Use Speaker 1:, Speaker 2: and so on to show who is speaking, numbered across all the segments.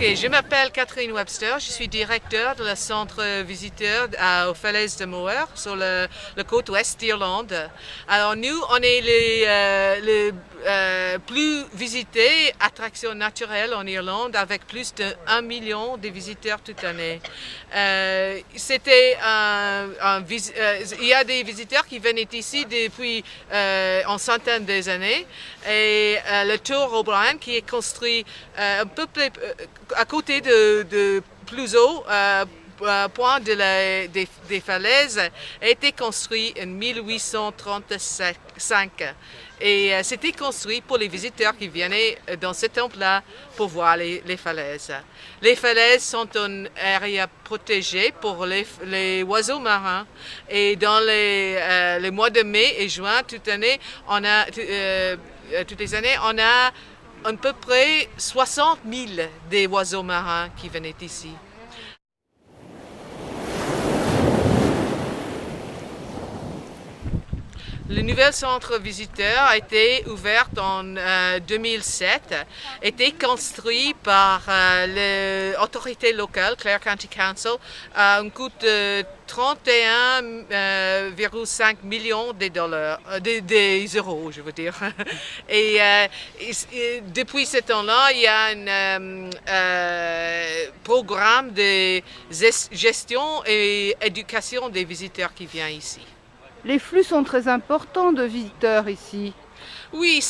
Speaker 1: Ok, je m'appelle Catherine Webster, je suis directeur de la centre visiteur aux falaises de Moher sur la côte ouest d'Irlande. Alors nous, on est les plus visitées attractions naturelles en Irlande avec plus de 1 million de visiteurs toute l'année. Il y a des visiteurs qui viennent ici depuis une centaine d'années et le Tour O'Brien qui est construit un peu plus à côté de plus haut, point des falaises, a été construit en 1835. Et c'était construit pour les visiteurs qui venaient dans ce temple-là pour voir les falaises. Les falaises sont une area protégée pour les oiseaux marins. Et dans les mois de mai et juin, toutes les années, on a à peu près 60 000 des oiseaux marins qui venaient ici. Le nouvel centre visiteur a été ouvert en 2007, a été construit par l'autorité locale, Clare County Council, à un coût de 31,5 millions de dollars, des euros, je veux dire. Et depuis ce temps-là, il y a un programme de gestion et éducation des visiteurs qui viennent ici.
Speaker 2: Les flux sont très importants de visiteurs ici.
Speaker 1: Oui,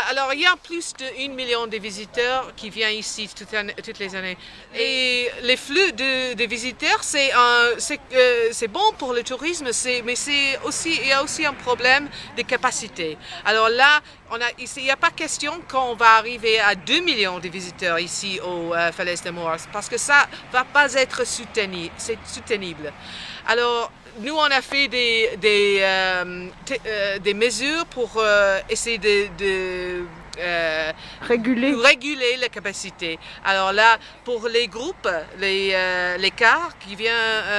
Speaker 1: alors il y a plus d'1 million de visiteurs qui viennent ici toutes les années. Et les flux de visiteurs, c'est bon pour le tourisme, mais il y a aussi un problème de capacité. Alors là, il n'y a pas question qu'on va arriver à 2 millions de visiteurs ici aux falaises de Moher, parce que ça ne va pas être soutenable. Alors, nous, on a fait des mesures pour essayer de réguler la capacité. Alors là, pour les groupes, les cars qui viennent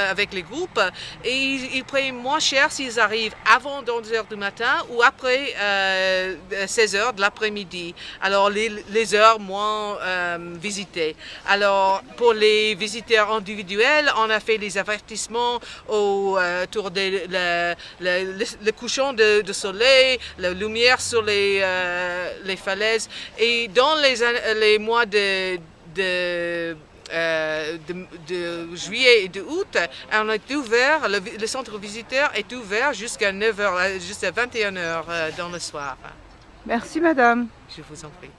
Speaker 1: avec les groupes, ils prennent moins cher s'ils arrivent avant 11 heures du matin ou après 16 heures de l'après-midi. Alors les heures moins visitées. Alors pour les visiteurs individuels, on a fait des avertissements autour le couchon de soleil, la lumière sur les falaises. Et dans les mois de juillet et d'août, on est ouvert, le centre visiteur est ouvert jusqu'à 9h, jusqu'à 21h dans le soir.
Speaker 2: Merci madame.
Speaker 1: Je vous en prie.